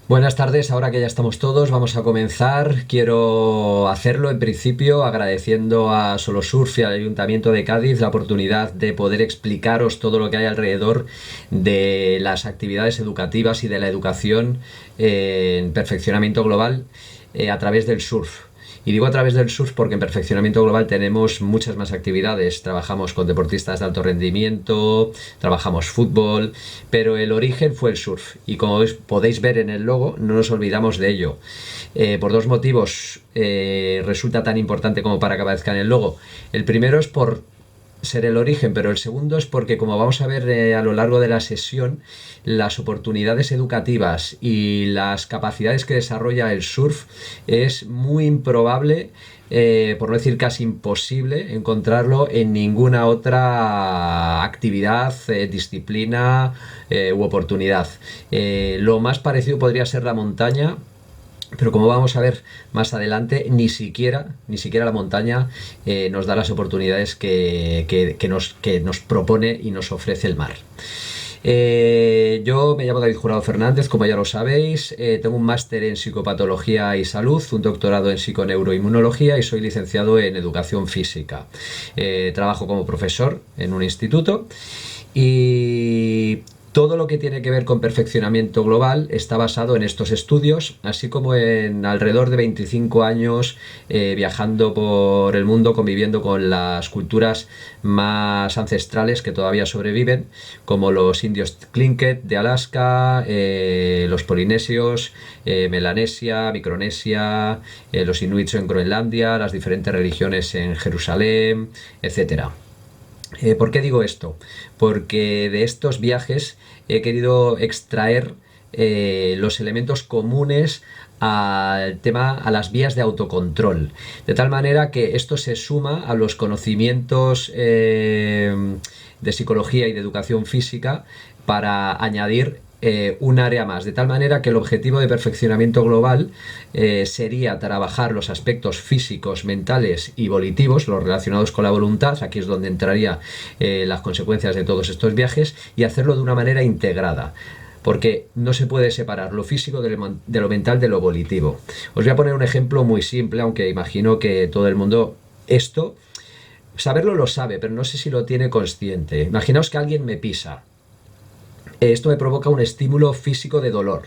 Buenas tardes, ahora que ya estamos todos, vamos a comenzar. Quiero hacerlo en principio agradeciendo a Solosurf y al Ayuntamiento de Cádiz la oportunidad de poder explicaros todo lo que hay alrededor de las actividades educativas y de la educación en perfeccionamiento global a través del surf. Y digo a través del surf porque en perfeccionamiento global tenemos muchas más actividades. Trabajamos con deportistas de alto rendimiento, trabajamos fútbol, pero el origen fue el surf. Y como podéis ver en el logo, no nos olvidamos de ello. Por dos motivos resulta tan importante como para que aparezca en el logo. El primero es por ser el origen, pero el segundo es porque, como vamos a ver a lo largo de la sesión, las oportunidades educativas y las capacidades que desarrolla el surf es muy improbable, por no decir casi imposible, encontrarlo en ninguna otra actividad, disciplina u oportunidad. Lo más parecido podría ser la montaña, pero como vamos a ver más adelante, ni siquiera la montaña nos da las oportunidades que nos propone y nos ofrece el mar. Yo me llamo David Jurado Fernández, como ya lo sabéis. Tengo un máster en psicopatología y salud, un doctorado en psiconeuroinmunología y soy licenciado en educación física. Trabajo como profesor en un instituto y todo lo que tiene que ver con perfeccionamiento global está basado en estos estudios, así como en alrededor de 25 años viajando por el mundo, conviviendo con las culturas más ancestrales que todavía sobreviven, como los indios Tlingit de Alaska, los polinesios, Melanesia, Micronesia, los inuits en Groenlandia, las diferentes religiones en Jerusalén, etcétera. ¿Por qué digo esto? Porque de estos viajes he querido extraer los elementos comunes al tema, a las vías de autocontrol, de tal manera que esto se suma a los conocimientos de psicología y de educación física para añadir un área más, de tal manera que el objetivo de perfeccionamiento global sería trabajar los aspectos físicos, mentales y volitivos, los relacionados con la voluntad. Aquí es donde entraría las consecuencias de todos estos viajes, y hacerlo de una manera integrada, porque no se puede separar lo físico de lo mental de lo volitivo. Os voy a poner un ejemplo muy simple, aunque imagino que todo el mundo esto, saberlo lo sabe, pero no sé si lo tiene consciente. Imaginaos que alguien me pisa. Esto me provoca un estímulo físico de dolor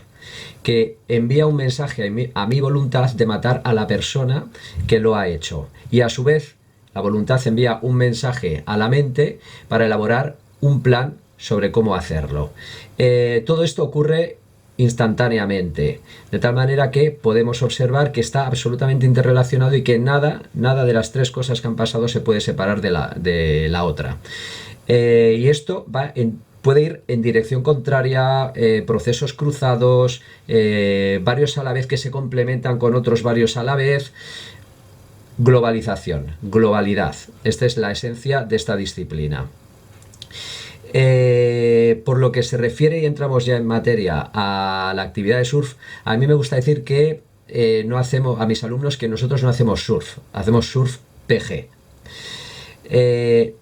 que envía un mensaje a mi voluntad de matar a la persona que lo ha hecho, y a su vez la voluntad envía un mensaje a la mente para elaborar un plan sobre cómo hacerlo. Todo esto ocurre instantáneamente, de tal manera que podemos observar que está absolutamente interrelacionado y que nada de las tres cosas que han pasado se puede separar de la otra. Y esto puede ir en dirección contraria, procesos cruzados, varios a la vez que se complementan con otros varios a la vez. Globalización, globalidad. Esta es la esencia de esta disciplina. Por lo que se refiere, y entramos ya en materia, a la actividad de surf, a mí me gusta decir que no hacemos, a mis alumnos, que nosotros no hacemos surf, hacemos surf PG.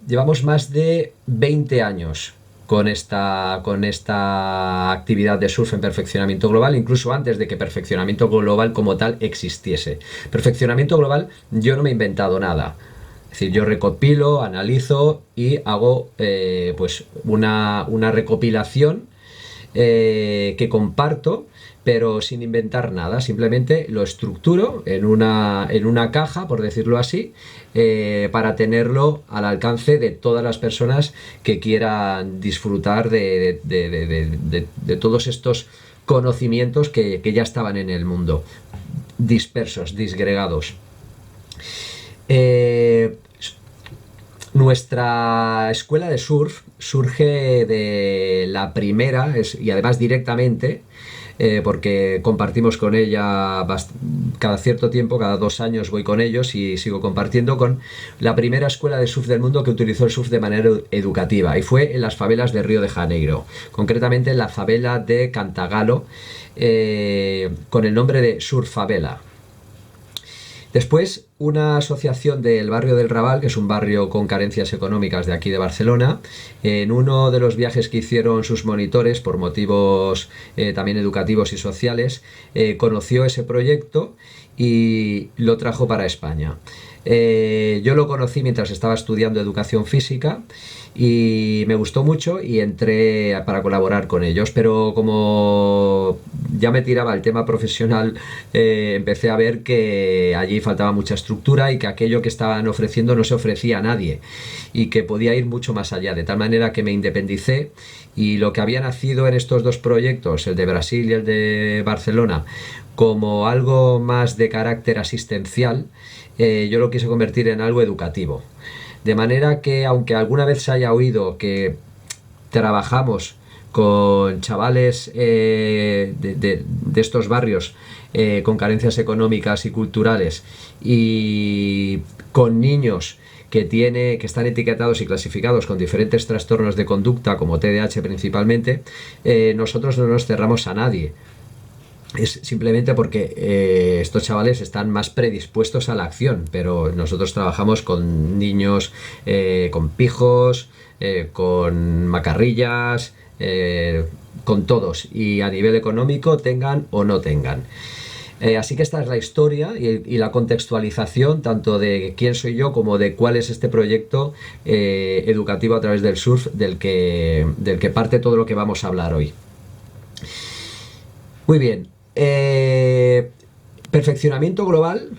Llevamos más de 20 años con esta actividad de surf en perfeccionamiento global, incluso antes de que perfeccionamiento global como tal existiese. Perfeccionamiento global, yo no me he inventado nada. Es decir, yo recopilo, analizo y hago pues una recopilación que comparto, pero sin inventar nada. Simplemente lo estructuro en una caja, por decirlo así, para tenerlo al alcance de todas las personas que quieran disfrutar de todos estos conocimientos que ya estaban en el mundo, dispersos, disgregados. Eh, Nuestra escuela de surf surge de la primera, y además directamente, porque compartimos con ella cada cierto tiempo, cada 2 años voy con ellos y sigo compartiendo, con la primera escuela de surf del mundo que utilizó el surf de manera educativa, y fue en las favelas de Río de Janeiro, concretamente en la favela de Cantagalo, con el nombre de Surfavela. Después, una asociación del barrio del Raval, que es un barrio con carencias económicas de aquí de Barcelona, en uno de los viajes que hicieron sus monitores por motivos también educativos y sociales, conoció ese proyecto y lo trajo para España. Yo lo conocí mientras estaba estudiando educación física y me gustó mucho y entré para colaborar con ellos, pero como ya me tiraba el tema profesional, empecé a ver que allí faltaba mucha estructura y que aquello que estaban ofreciendo no se ofrecía a nadie y que podía ir mucho más allá, de tal manera que me independicé y lo que había nacido en estos dos proyectos, el de Brasil y el de Barcelona, como algo más de carácter asistencial, yo lo quise convertir en algo educativo. De manera que, aunque alguna vez se haya oído que trabajamos con chavales de estos barrios con carencias económicas y culturales y con niños que están etiquetados y clasificados con diferentes trastornos de conducta, como TDAH principalmente, nosotros no nos cerramos a nadie. Es simplemente porque estos chavales están más predispuestos a la acción, pero nosotros trabajamos con niños con pijos, con macarrillas, con todos, y a nivel económico tengan o no tengan. Así que esta es la historia y la contextualización tanto de quién soy yo como de cuál es este proyecto educativo a través del surf del que parte todo lo que vamos a hablar hoy. Muy bien. Perfeccionamiento global,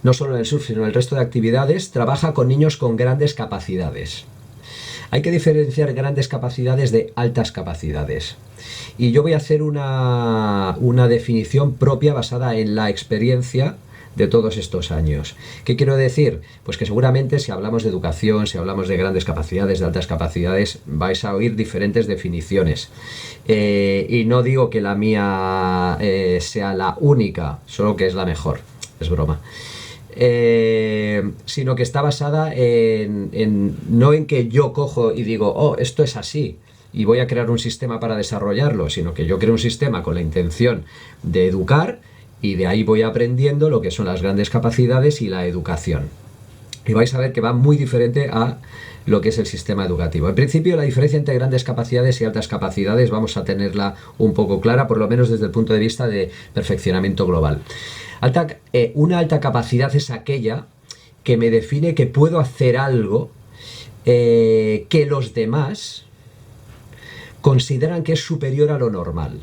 no solo en el surf, sino en el resto de actividades, trabaja con niños con grandes capacidades. Hay que diferenciar grandes capacidades de altas capacidades. Y yo voy a hacer una definición propia basada en la experiencia de todos estos años. ¿Qué quiero decir? Pues que seguramente si hablamos de educación, si hablamos de grandes capacidades, de altas capacidades, vais a oír diferentes definiciones. Y no digo que la mía sea la única, solo que es la mejor. Es broma. Sino que está basada no en que yo cojo y digo, oh, esto es así, y voy a crear un sistema para desarrollarlo, sino que yo creo un sistema con la intención de educar, y de ahí voy aprendiendo lo que son las grandes capacidades y la educación. Y vais a ver que va muy diferente a lo que es el sistema educativo. En principio, la diferencia entre grandes capacidades y altas capacidades vamos a tenerla un poco clara, por lo menos desde el punto de vista de perfeccionamiento global. Una alta capacidad es aquella que me define que puedo hacer algo que los demás consideran que es superior a lo normal.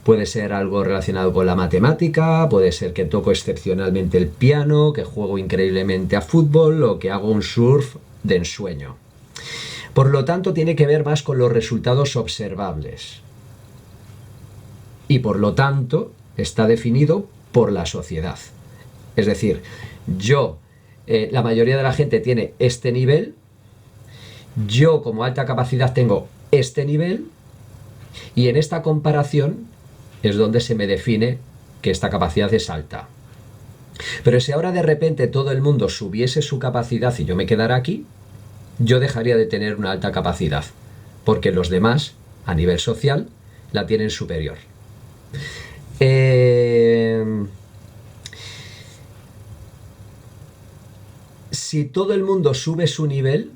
Puede ser algo relacionado con la matemática, puede ser que toco excepcionalmente el piano, que juego increíblemente a fútbol o que hago un surf de ensueño. Por lo tanto, tiene que ver más con los resultados observables. Y por lo tanto, está definido por la sociedad. Es decir, la mayoría de la gente tiene este nivel, yo como alta capacidad tengo este nivel, y en esta comparación es donde se me define que esta capacidad es alta. Pero si ahora de repente todo el mundo subiese su capacidad y yo me quedara aquí, yo dejaría de tener una alta capacidad, porque los demás, a nivel social, la tienen superior. Si todo el mundo sube su nivel,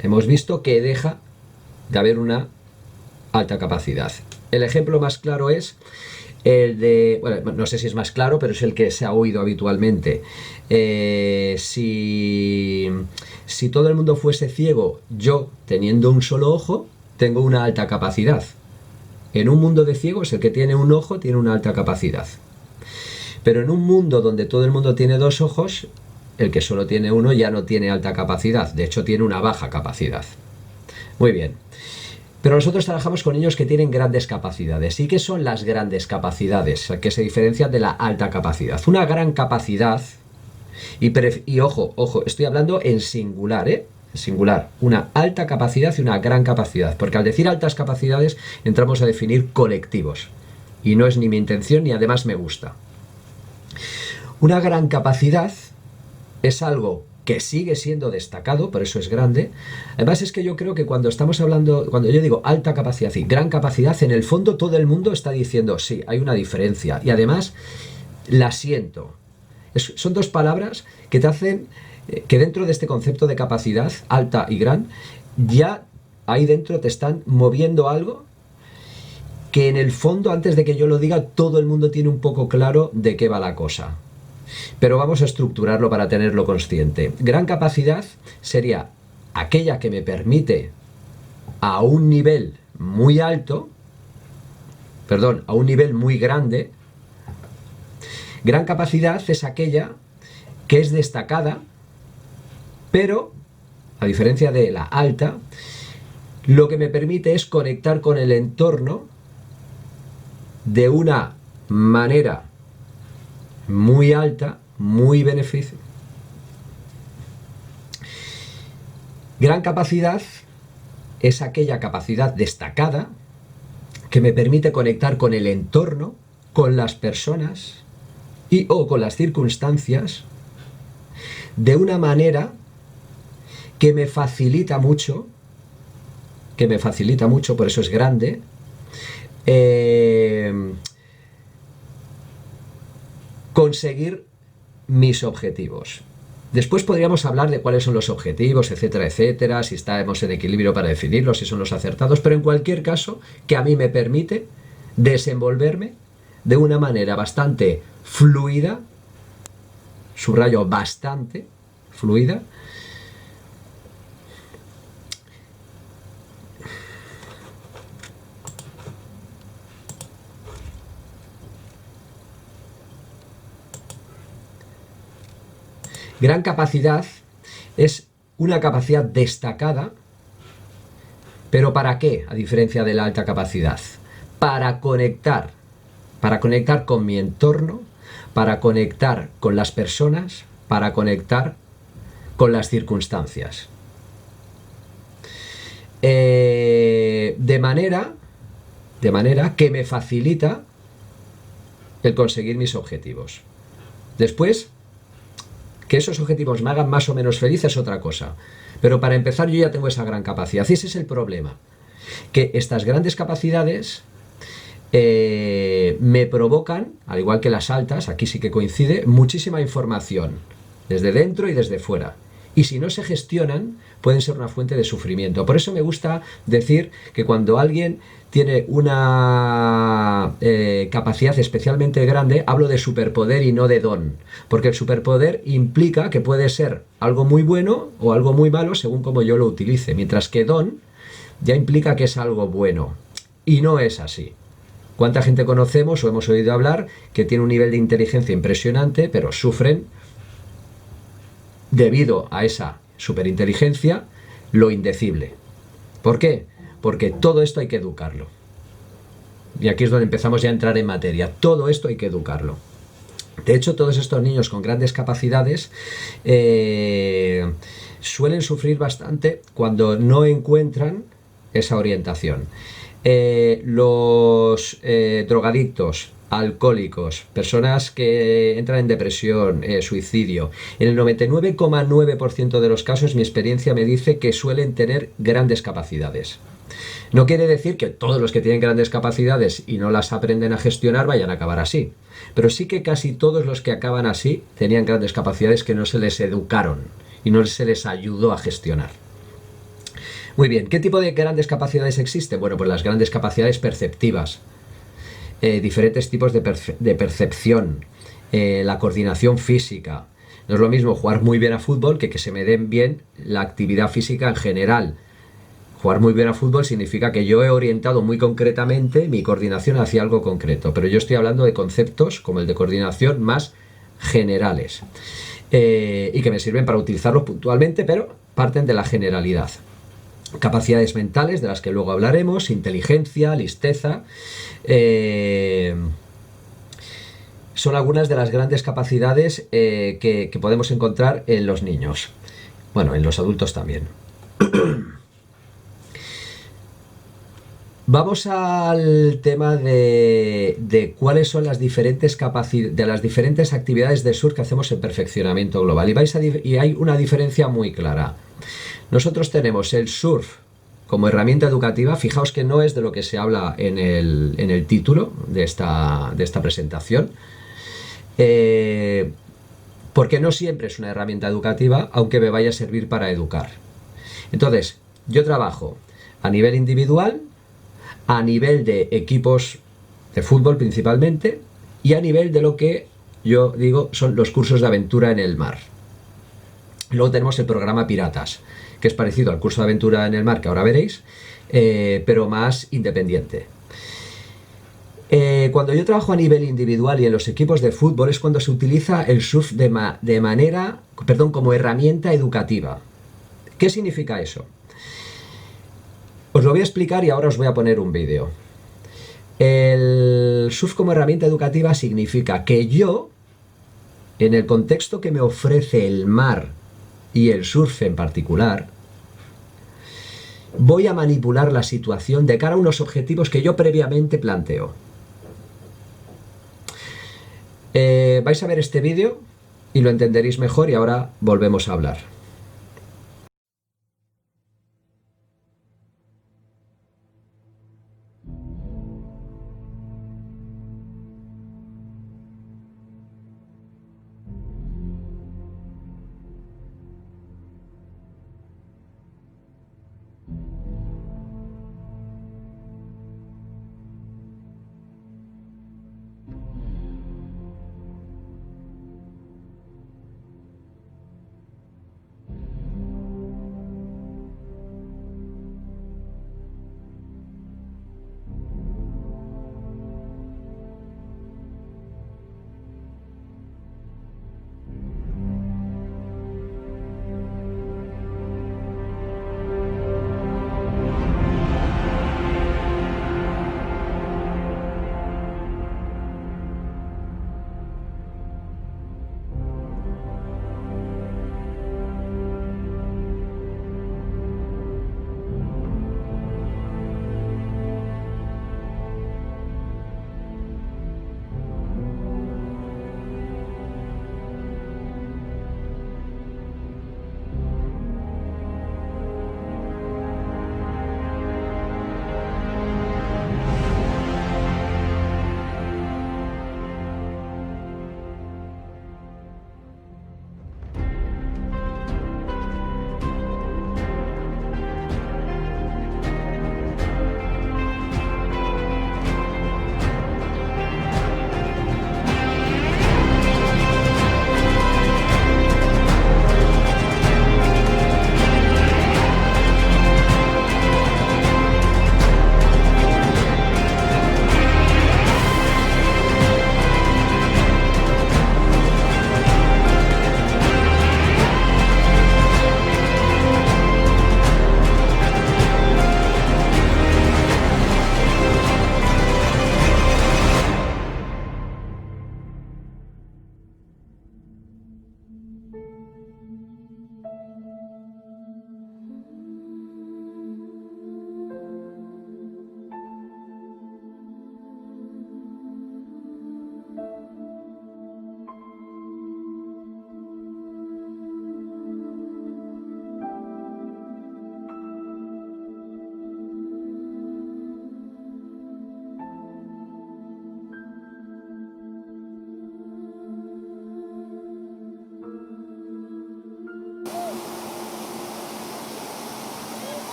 hemos visto que deja de haber una alta capacidad. El ejemplo más claro es el de, bueno, no sé si es más claro, pero es el que se ha oído habitualmente. Si todo el mundo fuese ciego, yo, teniendo un solo ojo, tengo una alta capacidad. En un mundo de ciegos, el que tiene un ojo tiene una alta capacidad. Pero en un mundo donde todo el mundo tiene dos ojos, el que solo tiene uno ya no tiene alta capacidad, de hecho tiene una baja capacidad. Muy bien. Pero nosotros trabajamos con niños que tienen grandes capacidades. ¿Y qué son las grandes capacidades? Que se diferencian de la alta capacidad. Una gran capacidad, y ojo, estoy hablando en singular, en singular. Una alta capacidad y una gran capacidad. Porque al decir altas capacidades entramos a definir colectivos. Y no es ni mi intención ni además me gusta. Una gran capacidad es algo que sigue siendo destacado, por eso es grande. Además es que yo creo que cuando estamos hablando, cuando yo digo alta capacidad y gran capacidad, en el fondo todo el mundo está diciendo, sí, hay una diferencia. Y además la siento. Son dos palabras que te hacen que dentro de este concepto de capacidad alta y gran, ya ahí dentro te están moviendo algo que en el fondo, antes de que yo lo diga, todo el mundo tiene un poco claro de qué va la cosa. Pero vamos a estructurarlo para tenerlo consciente. Gran capacidad sería aquella que me permite a un nivel muy alto, perdón, a un nivel muy grande. Gran capacidad es aquella que es destacada, pero, a diferencia de la alta, lo que me permite es conectar con el entorno de una manera muy alta, muy beneficio. Gran capacidad es aquella capacidad destacada que me permite conectar con el entorno, con las personas y o con las circunstancias de una manera que me facilita mucho, por eso es grande, conseguir mis objetivos. Después podríamos hablar de cuáles son los objetivos, etcétera, etcétera, si estamos en equilibrio para definirlos, si son los acertados, pero en cualquier caso, que a mí me permite desenvolverme de una manera bastante fluida, subrayo bastante fluida, gran capacidad es una capacidad destacada, pero ¿para qué? A diferencia de la alta capacidad. Para conectar con mi entorno, para conectar con las personas, para conectar con las circunstancias. De manera que me facilita el conseguir mis objetivos. Después, que esos objetivos me hagan más o menos feliz es otra cosa. Pero para empezar yo ya tengo esa gran capacidad. Y ese es el problema. Que estas grandes capacidades me provocan, al igual que las altas, aquí sí que coincide, muchísima información. Desde dentro y desde fuera. Y si no se gestionan, pueden ser una fuente de sufrimiento. Por eso me gusta decir que cuando alguien tiene una capacidad especialmente grande, hablo de superpoder y no de don. Porque el superpoder implica que puede ser algo muy bueno o algo muy malo según como yo lo utilice. Mientras que don ya implica que es algo bueno. Y no es así. ¿Cuánta gente conocemos o hemos oído hablar que tiene un nivel de inteligencia impresionante, pero sufren debido a esa superinteligencia lo indecible? ¿Por qué? Porque todo esto hay que educarlo. Y aquí es donde empezamos ya a entrar en materia. Todo esto hay que educarlo. De hecho, todos estos niños con grandes capacidades suelen sufrir bastante cuando no encuentran esa orientación. Los drogadictos, alcohólicos, personas que entran en depresión, suicidio, en el 99,9% de los casos mi experiencia me dice que suelen tener grandes capacidades. No quiere decir que todos los que tienen grandes capacidades y no las aprenden a gestionar vayan a acabar así, pero sí que casi todos los que acaban así tenían grandes capacidades que no se les educaron y no se les ayudó a gestionar. Muy bien, ¿qué tipo de grandes capacidades existen? Bueno, pues las grandes capacidades perceptivas, diferentes tipos de percepción, la coordinación física. No es lo mismo jugar muy bien a fútbol que se me den bien la actividad física en general. Jugar muy bien a fútbol significa que yo he orientado muy concretamente mi coordinación hacia algo concreto, pero yo estoy hablando de conceptos como el de coordinación más generales y que me sirven para utilizarlos puntualmente, pero parten de la generalidad. Capacidades mentales, de las que luego hablaremos, inteligencia, listeza, son algunas de las grandes capacidades que podemos encontrar en los niños. Bueno, en los adultos también. Vamos al tema de cuáles son las diferentes de las diferentes actividades de surf que hacemos en perfeccionamiento global. Y hay una diferencia muy clara. Nosotros tenemos el surf como herramienta educativa. Fijaos que no es de lo que se habla en el título de esta presentación. Porque no siempre es una herramienta educativa, aunque me vaya a servir para educar. Entonces, yo trabajo a nivel individual, a nivel de equipos de fútbol principalmente, y a nivel de lo que yo digo son los cursos de aventura en el mar. Luego tenemos el programa Piratas, que es parecido al curso de aventura en el mar que ahora veréis, pero más independiente. Cuando yo trabajo a nivel individual y en los equipos de fútbol es cuando se utiliza el surf como herramienta educativa. ¿Qué significa eso? Os lo voy a explicar y ahora os voy a poner un vídeo. El surf como herramienta educativa significa que yo, en el contexto que me ofrece el mar y el surf en particular, voy a manipular la situación de cara a unos objetivos que yo previamente planteo. Vais a ver este vídeo y lo entenderéis mejor y ahora volvemos a hablar.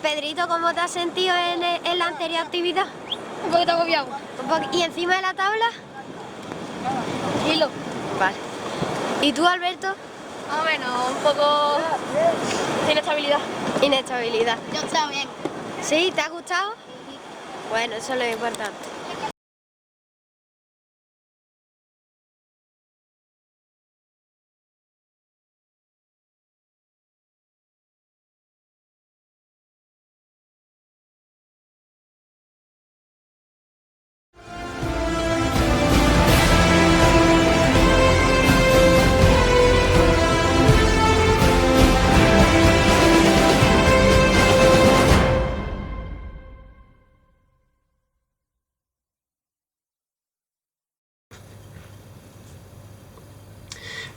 Pedrito, ¿cómo te has sentido en la anterior actividad? Un poquito agobiado. ¿Y encima de la tabla? Hilo. Vale. ¿Y tú, Alberto? Más o menos, un poco de inestabilidad. Inestabilidad. Yo estoy bien. ¿Sí? ¿Te ha gustado? Bueno, eso es lo importante.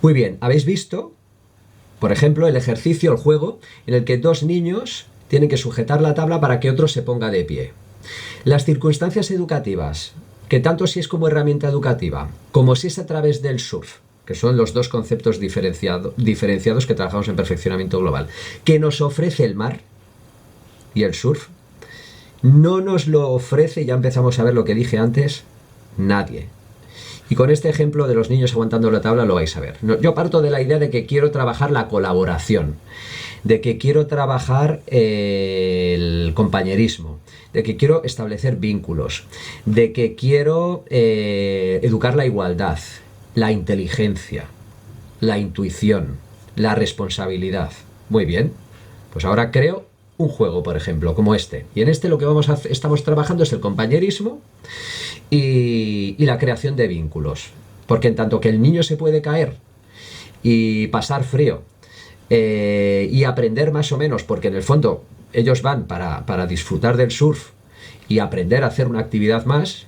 Muy bien, ¿habéis visto, por ejemplo, el ejercicio, el juego, en el que dos niños tienen que sujetar la tabla para que otro se ponga de pie? Las circunstancias educativas, que tanto si es como herramienta educativa, como si es a través del surf, que son los dos conceptos diferenciados que trabajamos en perfeccionamiento global, que nos ofrece el mar y el surf, no nos lo ofrece, ya empezamos a ver lo que dije antes, nadie. Y con este ejemplo de los niños aguantando la tabla lo vais a ver. Yo parto de la idea de que quiero trabajar la colaboración, de que quiero trabajar el compañerismo, de que quiero establecer vínculos, de que quiero educar la igualdad, la inteligencia, la intuición, la responsabilidad. Muy bien, pues ahora creo un juego, por ejemplo, como este. Y en este lo que estamos trabajando es el compañerismo y la creación de vínculos. Porque en tanto que el niño se puede caer y pasar frío y aprender más o menos, porque en el fondo ellos van para disfrutar del surf y aprender a hacer una actividad más,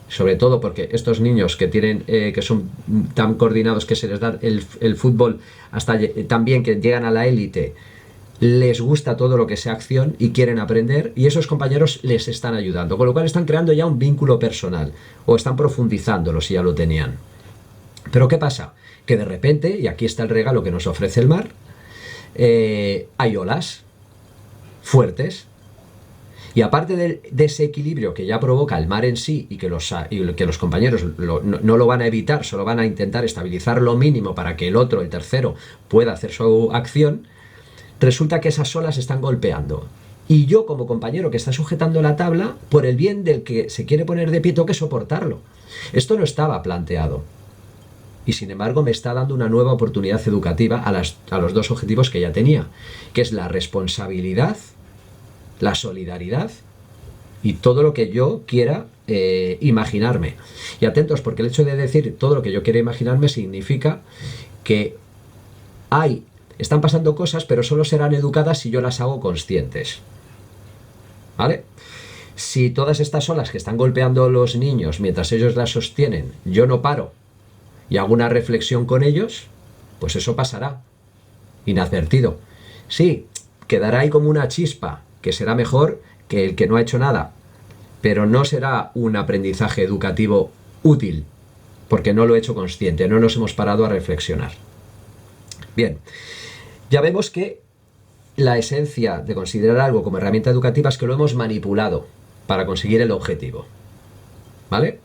sobre todo porque estos niños que tienen que son tan coordinados que se les da el fútbol hasta también que llegan a la élite, les gusta todo lo que sea acción y quieren aprender, y esos compañeros les están ayudando, con lo cual están creando ya un vínculo personal o están profundizándolo si ya lo tenían. Pero ¿qué pasa? Que de repente, y aquí está el regalo que nos ofrece el mar, hay olas fuertes, y aparte de ese equilibrio que ya provoca el mar en sí y que los compañeros no lo van a evitar, solo van a intentar estabilizar lo mínimo para que el otro, el tercero, pueda hacer su acción, resulta que esas olas están golpeando. Y yo, como compañero que está sujetando la tabla, por el bien del que se quiere poner de pie, tengo que soportarlo. Esto no estaba planteado. Y sin embargo me está dando una nueva oportunidad educativa a los dos objetivos que ya tenía, que es la responsabilidad, la solidaridad y todo lo que yo quiera imaginarme. Y atentos, porque el hecho de decir todo lo que yo quiera imaginarme significa que están pasando cosas, pero solo serán educadas si yo las hago conscientes. ¿Vale? Si todas estas olas que están golpeando a los niños mientras ellos las sostienen, yo no paro y hago una reflexión con ellos, pues eso pasará, inadvertido. Sí, quedará ahí como una chispa, que será mejor que el que no ha hecho nada, pero no será un aprendizaje educativo útil, porque no lo he hecho consciente, no nos hemos parado a reflexionar. Bien, ya vemos que la esencia de considerar algo como herramienta educativa es que lo hemos manipulado para conseguir el objetivo. ¿Vale?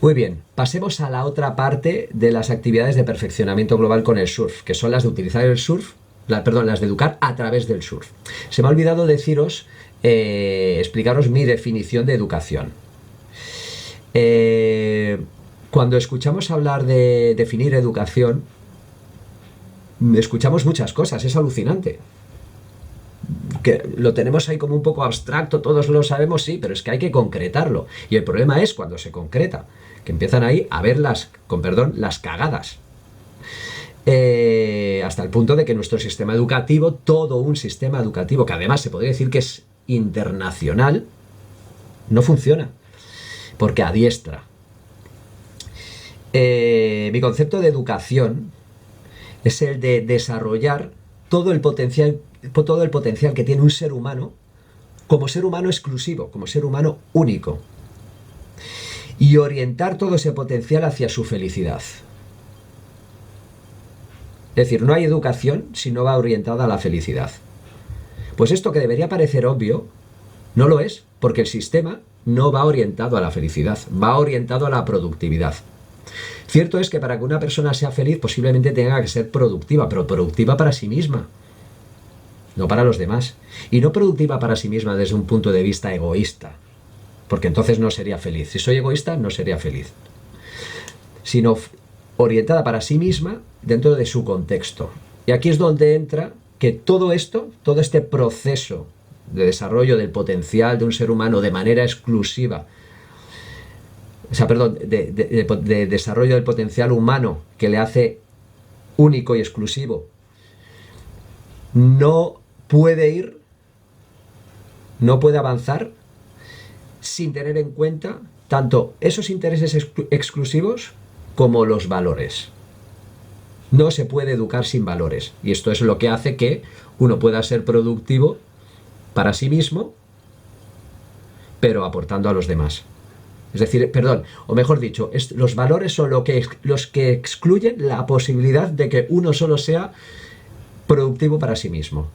Muy bien, pasemos a la otra parte de las actividades de perfeccionamiento global con el surf, que son las de utilizar el surf, las de educar a través del surf. Se me ha olvidado deciros, explicaros mi definición de educación. Cuando escuchamos hablar de definir educación, escuchamos muchas cosas, es alucinante. Que lo tenemos ahí como un poco abstracto, todos lo sabemos, sí, pero es que hay que concretarlo. Y el problema es cuando se concreta, que empiezan ahí a ver las cagadas. Hasta el punto de que nuestro sistema educativo, todo un sistema educativo, que además se podría decir que es internacional, no funciona, porque adiestra. Mi concepto de educación es el de desarrollar todo el potencial que tiene un ser humano como ser humano exclusivo, como ser humano único, y orientar todo ese potencial hacia su felicidad. Es decir, no hay educación si no va orientada a la felicidad. Pues esto que debería parecer obvio, no lo es, porque el sistema no va orientado a la felicidad, va orientado a la productividad. Cierto es que para que una persona sea feliz posiblemente tenga que ser productiva, pero productiva para sí misma, no para los demás. Y no productiva para sí misma desde un punto de vista egoísta, porque entonces no sería feliz. Si soy egoísta, no sería feliz. Sino orientada para sí misma dentro de su contexto. Y aquí es donde entra que todo esto, todo este proceso de desarrollo del potencial de un ser humano de manera exclusiva, de desarrollo del potencial humano que le hace único y exclusivo, no puede avanzar sin tener en cuenta tanto esos intereses exclusivos como los valores. No se puede educar sin valores, y esto es lo que hace que uno pueda ser productivo para sí mismo, pero aportando a los demás. Es decir, o mejor dicho, los valores son los que excluyen la posibilidad de que uno solo sea productivo para sí mismo.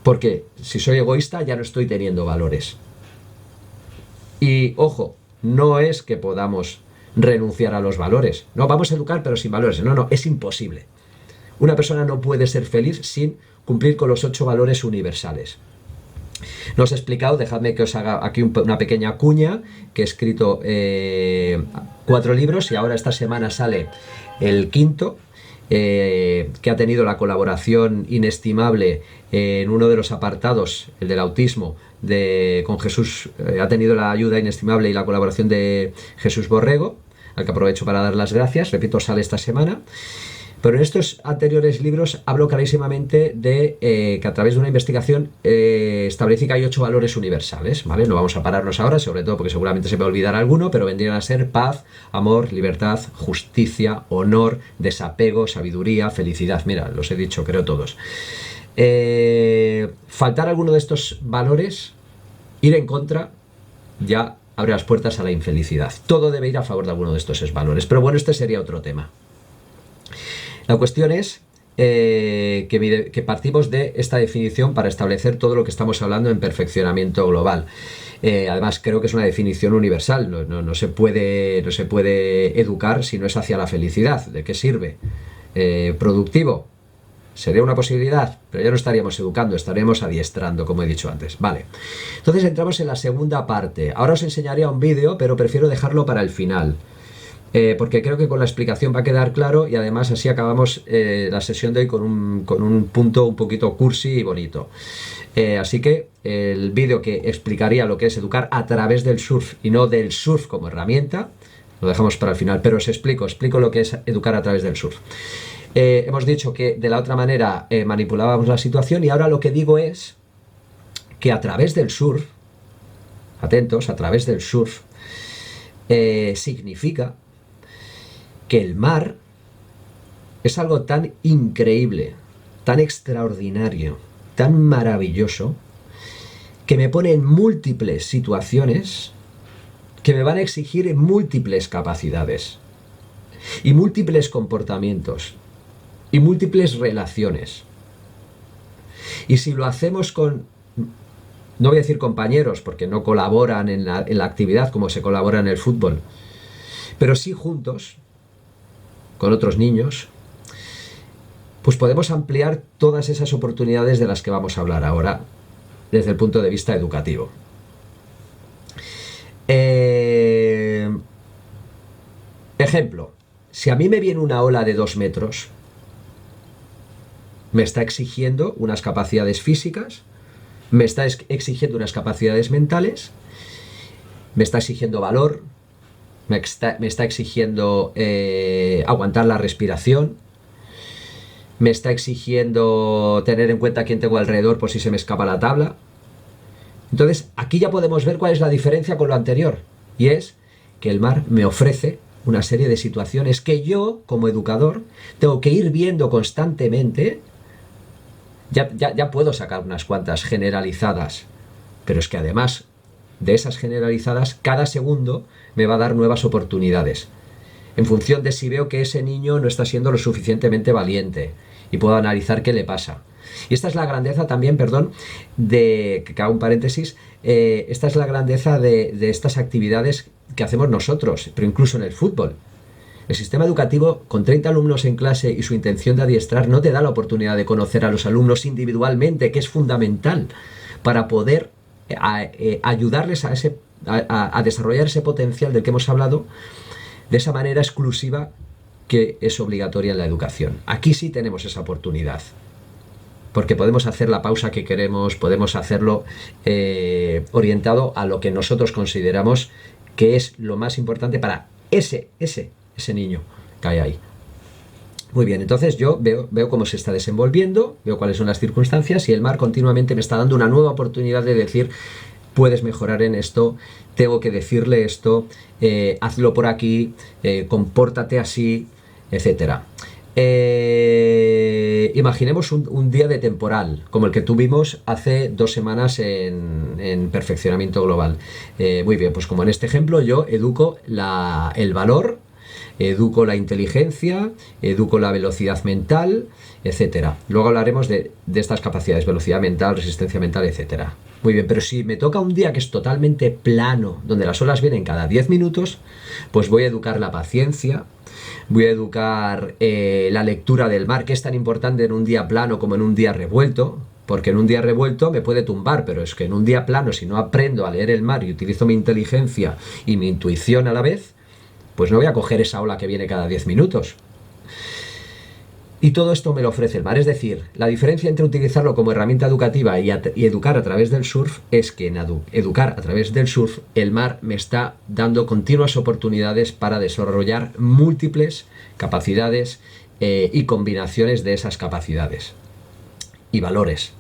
Porque si soy egoísta ya no estoy teniendo valores. Y ojo, no es que podamos renunciar a los valores. No, vamos a educar pero sin valores. No, es imposible. Una persona no puede ser feliz sin cumplir con los 8 valores universales. No os he explicado, dejadme que os haga aquí una pequeña cuña, que he escrito 4 libros y ahora esta semana sale el 5º, que ha tenido la colaboración inestimable en uno de los apartados, el del autismo, con Jesús, ha tenido la ayuda inestimable y la colaboración de Jesús Borrego, al que aprovecho para dar las gracias. Repito, sale esta semana. Pero en estos anteriores libros hablo clarísimamente de que a través de una investigación establece que hay 8 valores universales, ¿vale? No vamos a pararnos ahora, sobre todo porque seguramente se me olvidará alguno, pero vendrían a ser paz, amor, libertad, justicia, honor, desapego, sabiduría, felicidad. Mira, los he dicho, creo todos. Faltar alguno de estos valores, ir en contra, ya abre las puertas a la infelicidad. Todo debe ir a favor de alguno de estos valores. Pero bueno, este sería otro tema. La cuestión es que partimos de esta definición para establecer todo lo que estamos hablando en perfeccionamiento global. Además, creo que es una definición universal. No se puede educar si no es hacia la felicidad. ¿De qué sirve? ¿Productivo? Sería una posibilidad, pero ya no estaríamos educando, estaríamos adiestrando, como he dicho antes. Vale. Entonces entramos en la segunda parte. Ahora os enseñaría un vídeo, pero prefiero dejarlo para el final. Porque creo que con la explicación va a quedar claro y además así acabamos la sesión de hoy con un punto un poquito cursi y bonito. Así que el vídeo que explicaría lo que es educar a través del surf y no del surf como herramienta, lo dejamos para el final, pero os explico lo que es educar a través del surf. Hemos dicho que de la otra manera manipulábamos la situación y ahora lo que digo es que a través del surf, atentos, a través del surf, significa que el mar es algo tan increíble, tan extraordinario, tan maravilloso, que me pone en múltiples situaciones que me van a exigir múltiples capacidades y múltiples comportamientos y múltiples relaciones. Y si lo hacemos con, no voy a decir compañeros porque no colaboran en la actividad como se colabora en el fútbol, pero sí juntos, con otros niños, pues podemos ampliar todas esas oportunidades de las que vamos a hablar ahora desde el punto de vista educativo. Ejemplo, si a mí me viene una ola de 2 metros, me está exigiendo unas capacidades físicas, me está exigiendo unas capacidades mentales, me está exigiendo valor, me está exigiendo aguantar la respiración, me está exigiendo tener en cuenta quién tengo alrededor por si se me escapa la tabla. Entonces, aquí ya podemos ver cuál es la diferencia con lo anterior, y es que el mar me ofrece una serie de situaciones que yo, como educador, tengo que ir viendo constantemente. Ya puedo sacar unas cuantas generalizadas, pero es que además de esas generalizadas, cada segundo me va a dar nuevas oportunidades, en función de si veo que ese niño no está siendo lo suficientemente valiente, y puedo analizar qué le pasa. Y esta es la grandeza también, perdón, que hago un paréntesis, esta es la grandeza de estas actividades que hacemos nosotros, pero incluso en el fútbol. El sistema educativo, con 30 alumnos en clase y su intención de adiestrar, no te da la oportunidad de conocer a los alumnos individualmente, que es fundamental para poder ayudarles a desarrollar ese potencial del que hemos hablado de esa manera exclusiva que es obligatoria en la educación. Aquí sí tenemos esa oportunidad, porque podemos hacer la pausa que queremos, podemos hacerlo orientado a lo que nosotros consideramos que es lo más importante para ese niño que hay ahí. Muy bien, entonces yo veo cómo se está desenvolviendo, veo cuáles son las circunstancias y el mar continuamente me está dando una nueva oportunidad de decir, puedes mejorar en esto, tengo que decirle esto, hazlo por aquí, compórtate así, etcétera. Imaginemos un día de temporal, como el que tuvimos hace 2 semanas en perfeccionamiento global. Muy bien, pues como en este ejemplo yo educo el valor, educo la inteligencia, educo la velocidad mental, etcétera. Luego hablaremos de estas capacidades, velocidad mental, resistencia mental, etcétera. Muy bien, pero si me toca un día que es totalmente plano, donde las olas vienen cada 10 minutos, pues voy a educar la paciencia, voy a educar la lectura del mar, que es tan importante en un día plano como en un día revuelto, porque en un día revuelto me puede tumbar, pero es que en un día plano, si no aprendo a leer el mar y utilizo mi inteligencia y mi intuición a la vez, pues no voy a coger esa ola que viene cada 10 minutos. Y todo esto me lo ofrece el mar. Es decir, la diferencia entre utilizarlo como herramienta educativa y educar a través del surf es que en educar a través del surf, el mar me está dando continuas oportunidades para desarrollar múltiples capacidades y combinaciones de esas capacidades y valores.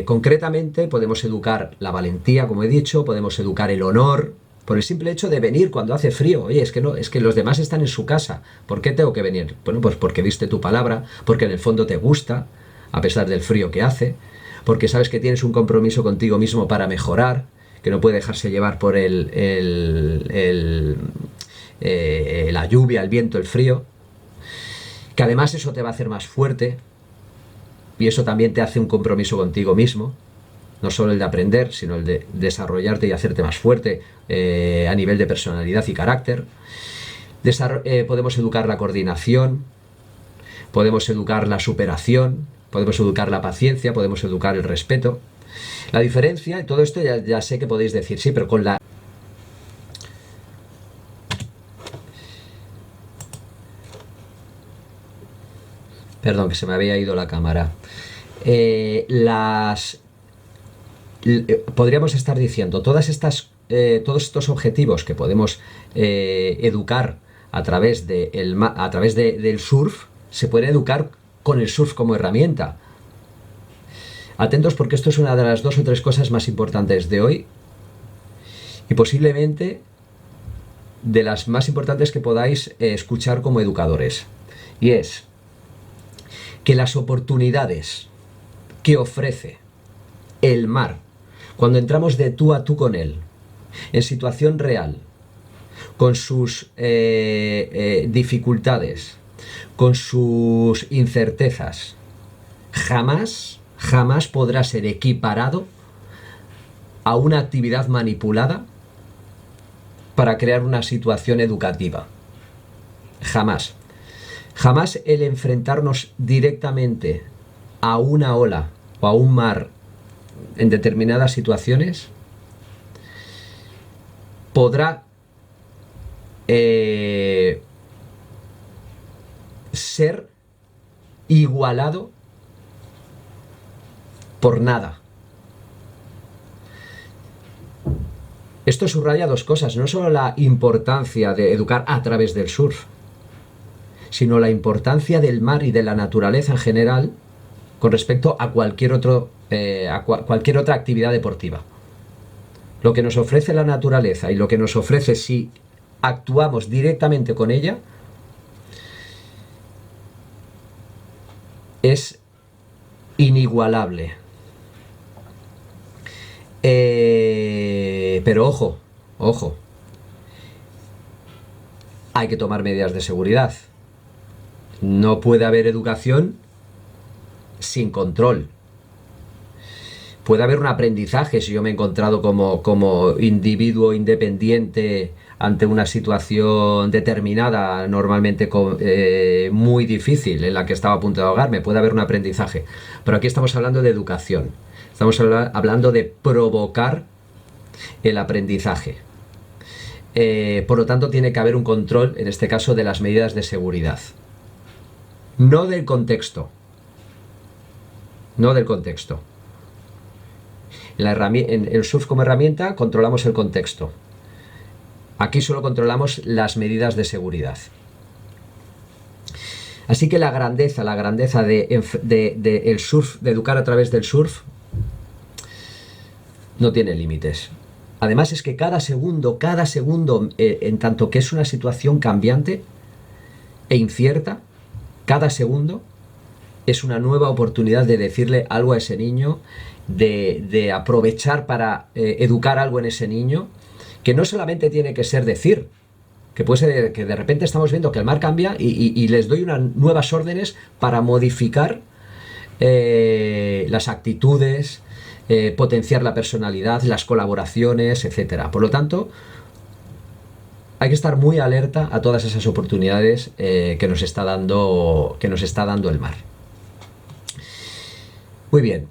Concretamente podemos educar la valentía, como he dicho, podemos educar el honor, por el simple hecho de venir cuando hace frío. Oye, es que los demás están en su casa, ¿por qué tengo que venir? Bueno, pues porque diste tu palabra, porque en el fondo te gusta, a pesar del frío que hace, porque sabes que tienes un compromiso contigo mismo para mejorar, que no puede dejarse llevar por la lluvia, el viento, el frío, que además eso te va a hacer más fuerte, y eso también te hace un compromiso contigo mismo. No solo el de aprender, sino el de desarrollarte y hacerte más fuerte a nivel de personalidad y carácter. Podemos educar la coordinación, podemos educar la superación, podemos educar la paciencia, podemos educar el respeto. La diferencia, y todo esto ya sé que podéis decir, sí, pero con la... Perdón, que se me había ido la cámara. Podríamos estar diciendo, todos estos objetivos que podemos educar a través del surf, se puede educar con el surf como herramienta. Atentos, porque esto es una de las 2 o 3 cosas más importantes de hoy y posiblemente de las más importantes que podáis escuchar como educadores. Y es que las oportunidades que ofrece el mar, cuando entramos de tú a tú con él, en situación real, con sus dificultades, con sus incertezas, jamás podrá ser equiparado a una actividad manipulada para crear una situación educativa. Jamás el enfrentarnos directamente a una ola o a un mar en determinadas situaciones podrá ser igualado por nada. Esto subraya 2 cosas, no solo la importancia de educar a través del surf, sino la importancia del mar y de la naturaleza en general con respecto a cualquier otra actividad deportiva. Lo que nos ofrece la naturaleza y lo que nos ofrece si actuamos directamente con ella es inigualable. Pero ojo, hay que tomar medidas de seguridad. No puede haber educación sin control. Puede haber un aprendizaje si yo me he encontrado como individuo independiente ante una situación determinada, normalmente muy difícil, en la que estaba a punto de ahogarme. Puede haber un aprendizaje. Pero aquí estamos hablando de educación. Estamos hablando de provocar el aprendizaje. Por lo tanto, tiene que haber un control, en este caso, de las medidas de seguridad. No del contexto. No del contexto. En el surf como herramienta controlamos el contexto. Aquí solo controlamos las medidas de seguridad. Así que la grandeza de el surf, de educar a través del surf, no tiene límites. Además es que cada segundo, en tanto que es una situación cambiante e incierta, cada segundo es una nueva oportunidad de decirle algo a ese niño, de aprovechar para educar algo en ese niño, que no solamente tiene que ser decir, que puede ser que de repente estamos viendo que el mar cambia y les doy unas nuevas órdenes para modificar las actitudes, potenciar la personalidad, las colaboraciones, etcétera. Por lo tanto, hay que estar muy alerta a todas esas oportunidades que nos está dando el mar. Muy bien.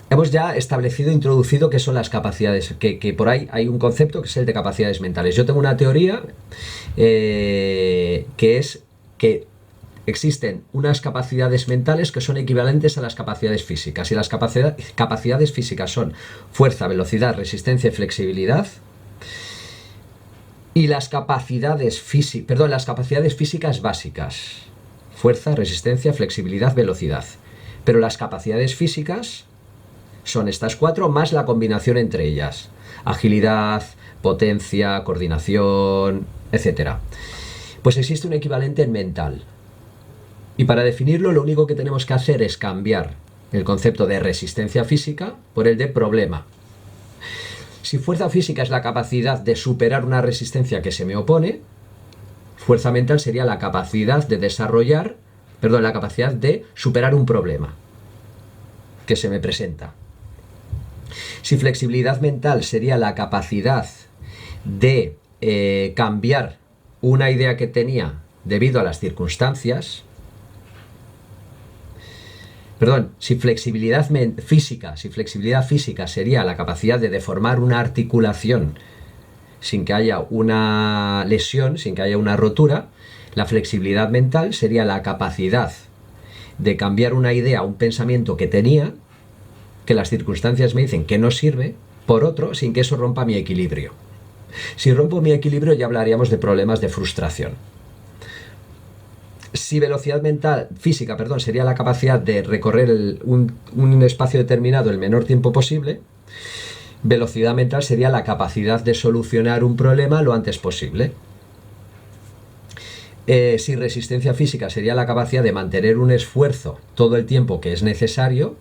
Hemos ya introducido qué son las capacidades, que por ahí hay un concepto que es el de capacidades mentales. Yo tengo una teoría que es que existen unas capacidades mentales que son equivalentes a las capacidades físicas, y las capacidades físicas son fuerza, velocidad, resistencia y flexibilidad, y las capacidades físicas básicas: fuerza, resistencia, flexibilidad, velocidad. Pero las capacidades físicas son estas 4 más la combinación entre ellas: agilidad, potencia, coordinación, etc. Pues existe un equivalente en mental. Y para definirlo, lo único que tenemos que hacer es cambiar el concepto de resistencia física por el de problema. Si fuerza física es la capacidad de superar una resistencia que se me opone, fuerza mental sería la capacidad de la capacidad de superar un problema que se me presenta. Si flexibilidad mental sería la capacidad de cambiar una idea que tenía debido a las circunstancias. Si flexibilidad física sería la capacidad de deformar una articulación sin que haya una lesión, sin que haya una rotura, la flexibilidad mental sería la capacidad de cambiar una idea, un pensamiento que tenía, que las circunstancias me dicen que no sirve, por otro, sin que eso rompa mi equilibrio. Si rompo mi equilibrio, ya hablaríamos de problemas de frustración. Si velocidad física sería la capacidad de recorrer un espacio determinado el menor tiempo posible, velocidad mental sería la capacidad de solucionar un problema lo antes posible. Si resistencia física sería la capacidad de mantener un esfuerzo todo el tiempo que es necesario,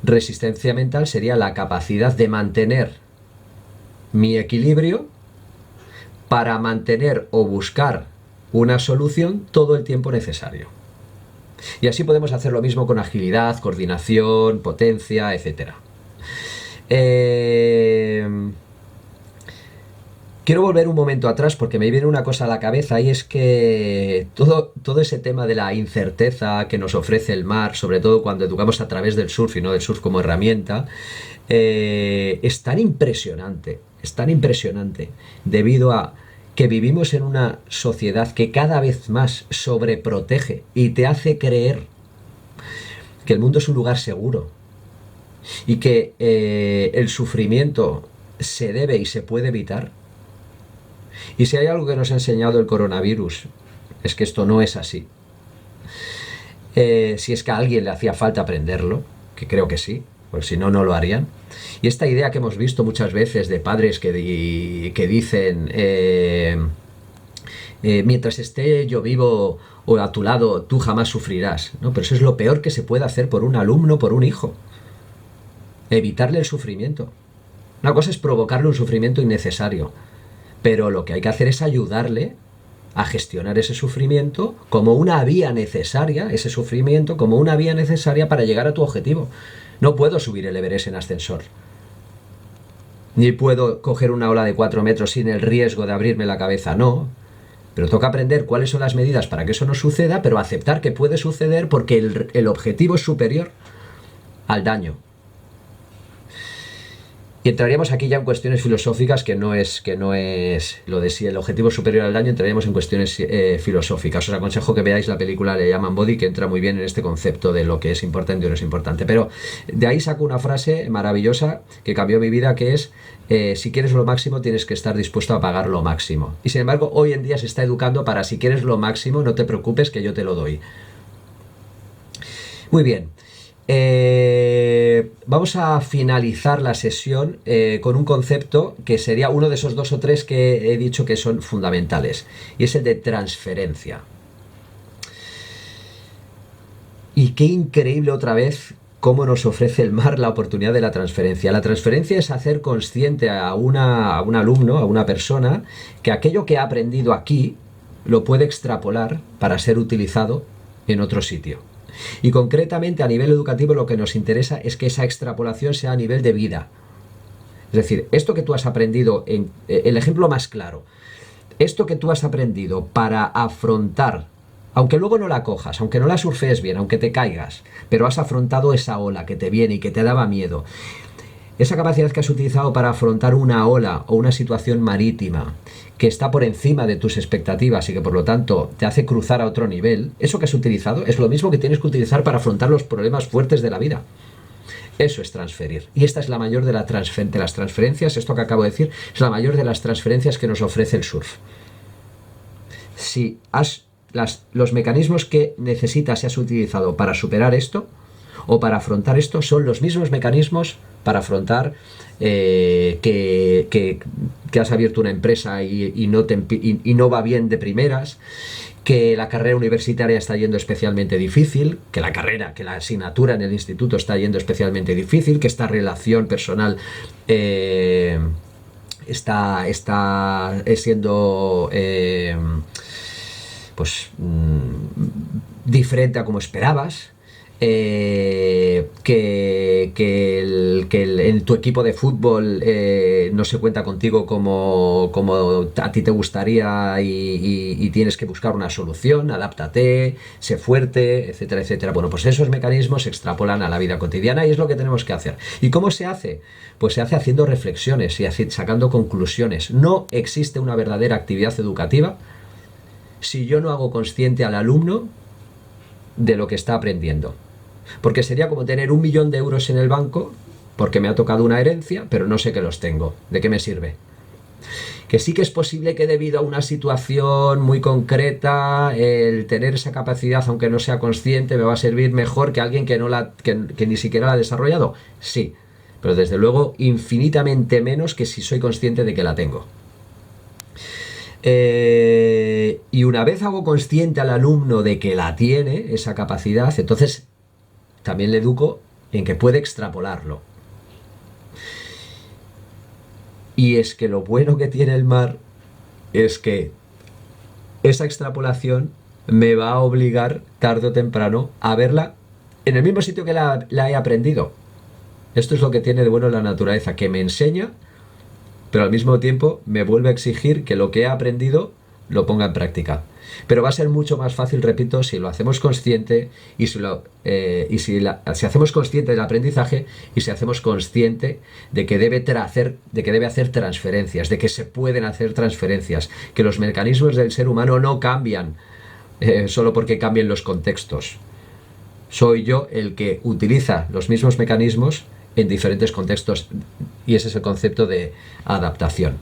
resistencia mental sería la capacidad de mantener mi equilibrio para mantener o buscar una solución todo el tiempo necesario. Y así podemos hacer lo mismo con agilidad, coordinación, potencia, etc. Quiero volver un momento atrás porque me viene una cosa a la cabeza, y es que todo ese tema de la incerteza que nos ofrece el mar, sobre todo cuando educamos a través del surf y no del surf como herramienta, es tan impresionante debido a que vivimos en una sociedad que cada vez más sobreprotege y te hace creer que el mundo es un lugar seguro y que el sufrimiento se debe y se puede evitar. Y si hay algo que nos ha enseñado el coronavirus, es que esto no es así. Si es que a alguien le hacía falta aprenderlo, que creo que sí, pues si no, no lo harían. Y esta idea que hemos visto muchas veces de padres que dicen mientras esté yo vivo o a tu lado, tú jamás sufrirás, ¿no? Pero eso es lo peor que se puede hacer por un alumno, por un hijo. Evitarle el sufrimiento. Una cosa es provocarle un sufrimiento innecesario, pero lo que hay que hacer es ayudarle a gestionar ese sufrimiento como una vía necesaria, ese sufrimiento como una vía necesaria para llegar a tu objetivo. No puedo subir el Everest en ascensor. Ni puedo coger una ola de 4 metros sin el riesgo de abrirme la cabeza, no. Pero toca aprender cuáles son las medidas para que eso no suceda, pero aceptar que puede suceder porque el objetivo es superior al daño. Y entraríamos aquí ya en cuestiones filosóficas que no es lo de si el objetivo es superior al daño, entraríamos en cuestiones filosóficas. Os aconsejo que veáis la película Le llaman Body, que entra muy bien en este concepto de lo que es importante y no es importante. Pero de ahí saco una frase maravillosa que cambió mi vida, que es si quieres lo máximo tienes que estar dispuesto a pagar lo máximo. Y sin embargo hoy en día se está educando para si quieres lo máximo no te preocupes que yo te lo doy. Muy bien. Vamos a finalizar la sesión con un concepto que sería uno de esos 2 o 3 que he dicho que son fundamentales, y es el de transferencia. Y qué increíble otra vez cómo nos ofrece el mar la oportunidad de la transferencia. La transferencia es hacer consciente a un alumno, a una persona, que aquello que ha aprendido aquí lo puede extrapolar para ser utilizado en otro sitio. Y concretamente a nivel educativo lo que nos interesa es que esa extrapolación sea a nivel de vida. Es decir, esto que tú has aprendido, el ejemplo más claro, esto que tú has aprendido para afrontar, aunque luego no la cojas, aunque no la surfees bien, aunque te caigas, pero has afrontado esa ola que te viene y que te daba miedo, esa capacidad que has utilizado para afrontar una ola o una situación marítima que está por encima de tus expectativas y que por lo tanto te hace cruzar a otro nivel, eso que has utilizado es lo mismo que tienes que utilizar para afrontar los problemas fuertes de la vida. Eso es transferir. Y esta es la mayor de las transferencias, esto que acabo de decir, es la mayor de las transferencias que nos ofrece el surf. Si los mecanismos que necesitas y has utilizado para superar esto o para afrontar esto son los mismos mecanismos para afrontar que has abierto una empresa y no va bien de primeras, que la carrera universitaria está yendo especialmente difícil, que la asignatura en el instituto está yendo especialmente difícil, que esta relación personal está siendo diferente a como esperabas. En tu equipo de fútbol no se cuenta contigo como a ti te gustaría y tienes que buscar una solución, adáptate, sé fuerte, etcétera, etcétera. Bueno, pues esos mecanismos se extrapolan a la vida cotidiana y es lo que tenemos que hacer. ¿Y cómo se hace? Pues se hace haciendo reflexiones y sacando conclusiones. No existe una verdadera actividad educativa si yo no hago consciente al alumno de lo que está aprendiendo. Porque sería como tener 1 millón de euros en el banco porque me ha tocado una herencia, pero no sé que los tengo. ¿De qué me sirve? Que sí que es posible que debido a una situación muy concreta, el tener esa capacidad, aunque no sea consciente, me va a servir mejor que alguien que ni siquiera la ha desarrollado. Sí, pero desde luego infinitamente menos que si soy consciente de que la tengo. Y una vez hago consciente al alumno de que la tiene, esa capacidad, entonces también le educo en que puede extrapolarlo. Y es que lo bueno que tiene el mar es que esa extrapolación me va a obligar tarde o temprano a verla en el mismo sitio que la he aprendido. Esto es lo que tiene de bueno la naturaleza, que me enseña, pero al mismo tiempo me vuelve a exigir que lo que he aprendido lo ponga en práctica. Pero va a ser mucho más fácil, repito, si lo hacemos consciente y si hacemos consciente del aprendizaje y si hacemos consciente de que debe hacer transferencias, de que se pueden hacer transferencias, que los mecanismos del ser humano no cambian solo porque cambien los contextos. Soy yo el que utiliza los mismos mecanismos en diferentes contextos y ese es el concepto de adaptación.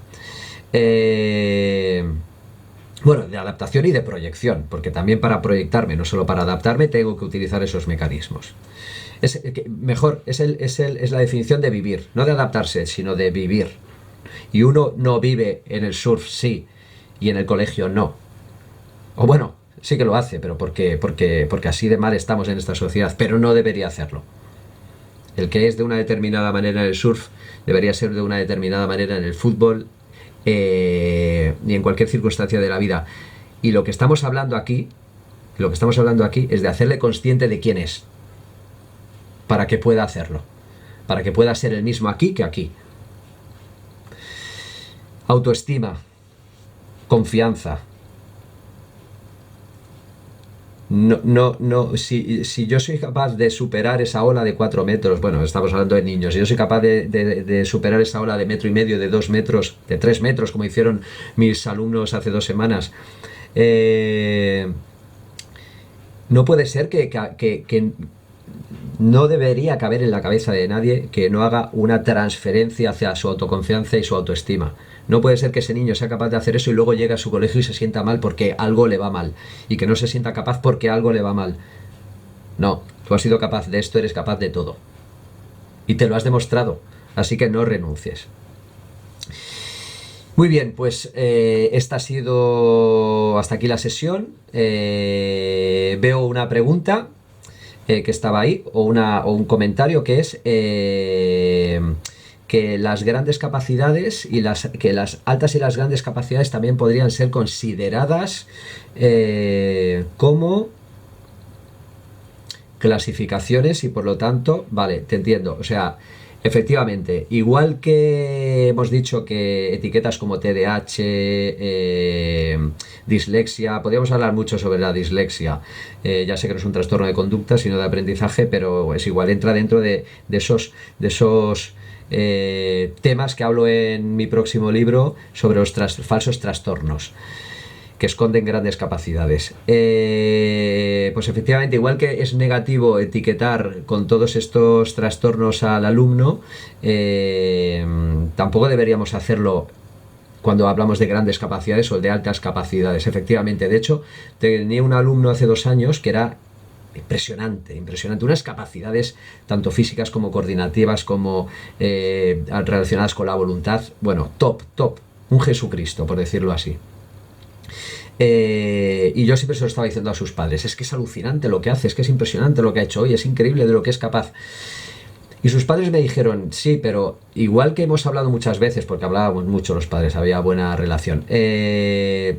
Bueno, de adaptación y de proyección, porque también para proyectarme, no solo para adaptarme, tengo que utilizar esos mecanismos. Es la definición de vivir, no de adaptarse, sino de vivir. Y uno no vive en el surf, sí, y en el colegio no. O bueno, sí que lo hace, pero porque así de mal estamos en esta sociedad, pero no debería hacerlo. El que es de una determinada manera en el surf debería ser de una determinada manera en el fútbol, y en cualquier circunstancia de la vida. Y lo que estamos hablando aquí es de hacerle consciente de quién es, para que pueda hacerlo, para que pueda ser el mismo aquí que aquí. Autoestima, confianza. Si yo soy capaz de superar esa ola de 4 metros, bueno, estamos hablando de niños, si yo soy capaz de superar esa ola de 1,5 metros, de 2 metros, de 3 metros, como hicieron mis alumnos hace 2 semanas, no puede ser que no debería caber en la cabeza de nadie que no haga una transferencia hacia su autoconfianza y su autoestima. No puede ser que ese niño sea capaz de hacer eso y luego llegue a su colegio y se sienta mal porque algo le va mal. Y que no se sienta capaz porque algo le va mal. No, tú has sido capaz de esto, eres capaz de todo. Y te lo has demostrado. Así que no renuncies. Muy bien, pues esta ha sido hasta aquí la sesión. Veo una pregunta que estaba ahí, o un comentario que es que las grandes capacidades y que las altas y las grandes capacidades también podrían ser consideradas como clasificaciones y por lo tanto, vale, te entiendo, o sea, efectivamente, igual que hemos dicho que etiquetas como TDAH, dislexia, podríamos hablar mucho sobre la dislexia, ya sé que no es un trastorno de conducta sino de aprendizaje, pero es igual, entra dentro de esos temas que hablo en mi próximo libro sobre los falsos trastornos que esconden grandes capacidades. Pues efectivamente, igual que es negativo etiquetar con todos estos trastornos al alumno, tampoco deberíamos hacerlo cuando hablamos de grandes capacidades o de altas capacidades. Efectivamente, de hecho, tenía un alumno hace 2 años que era impresionante, unas capacidades tanto físicas como coordinativas como relacionadas con la voluntad, bueno, top, un Jesucristo, por decirlo así. Y yo siempre se lo estaba diciendo a sus padres, es que es alucinante lo que hace, es que es impresionante lo que ha hecho hoy, es increíble de lo que es capaz. Y sus padres me dijeron, sí, pero igual que hemos hablado muchas veces, porque hablábamos mucho los padres, había buena relación,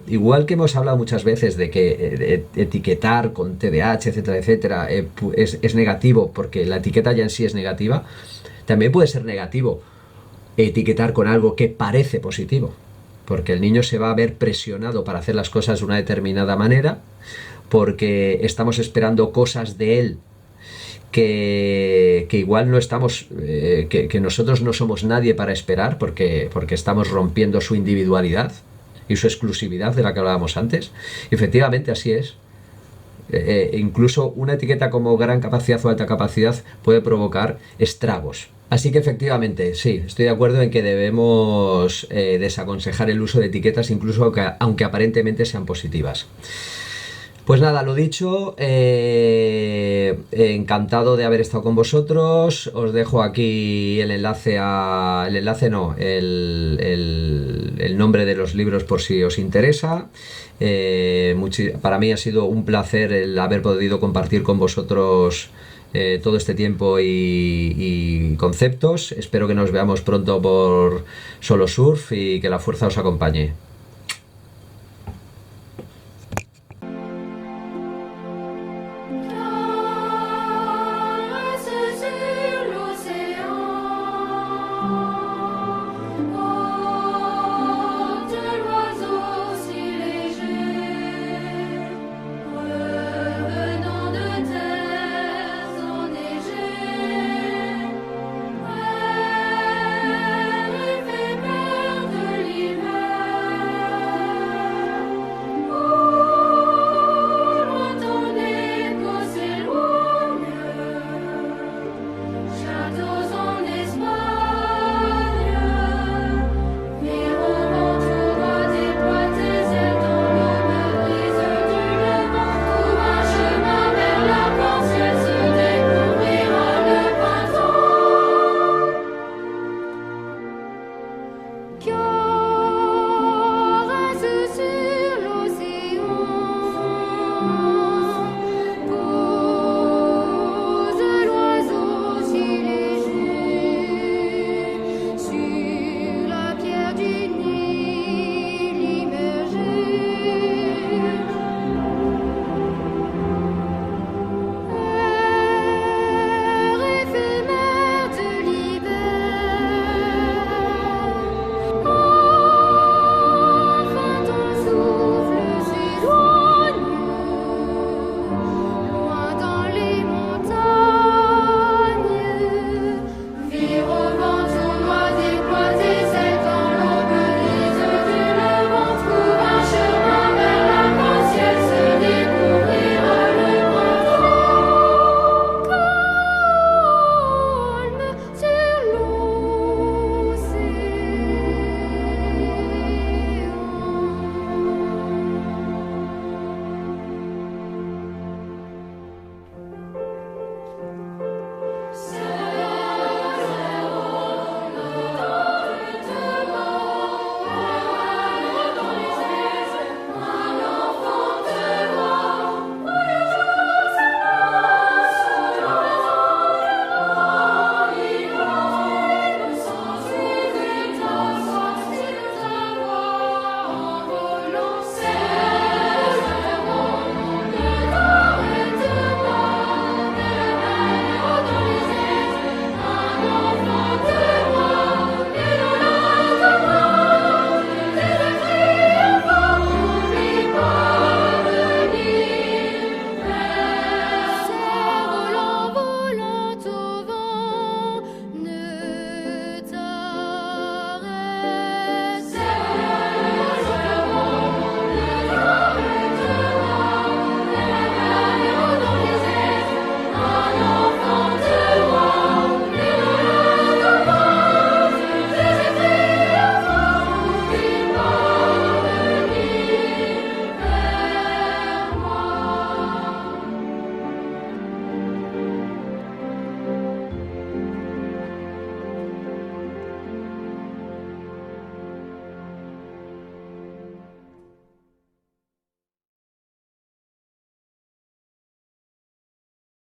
igual que hemos hablado muchas veces de que etiquetar con TDAH, etcétera, etcétera, es negativo, porque la etiqueta ya en sí es negativa, también puede ser negativo etiquetar con algo que parece positivo, porque el niño se va a ver presionado para hacer las cosas de una determinada manera, porque estamos esperando cosas de él que igual no estamos, que nosotros no somos nadie para esperar, porque estamos rompiendo su individualidad y su exclusividad de la que hablábamos antes. Y efectivamente así es. Incluso una etiqueta como gran capacidad o alta capacidad puede provocar estragos. Así que efectivamente, sí, estoy de acuerdo en que debemos desaconsejar el uso de etiquetas, incluso aunque aparentemente sean positivas. Pues nada, lo dicho, encantado de haber estado con vosotros. Os dejo aquí el enlace el nombre de los libros por si os interesa. Para mí ha sido un placer el haber podido compartir con vosotros todo este tiempo y conceptos. Espero que nos veamos pronto por Solo Surf y que la fuerza os acompañe.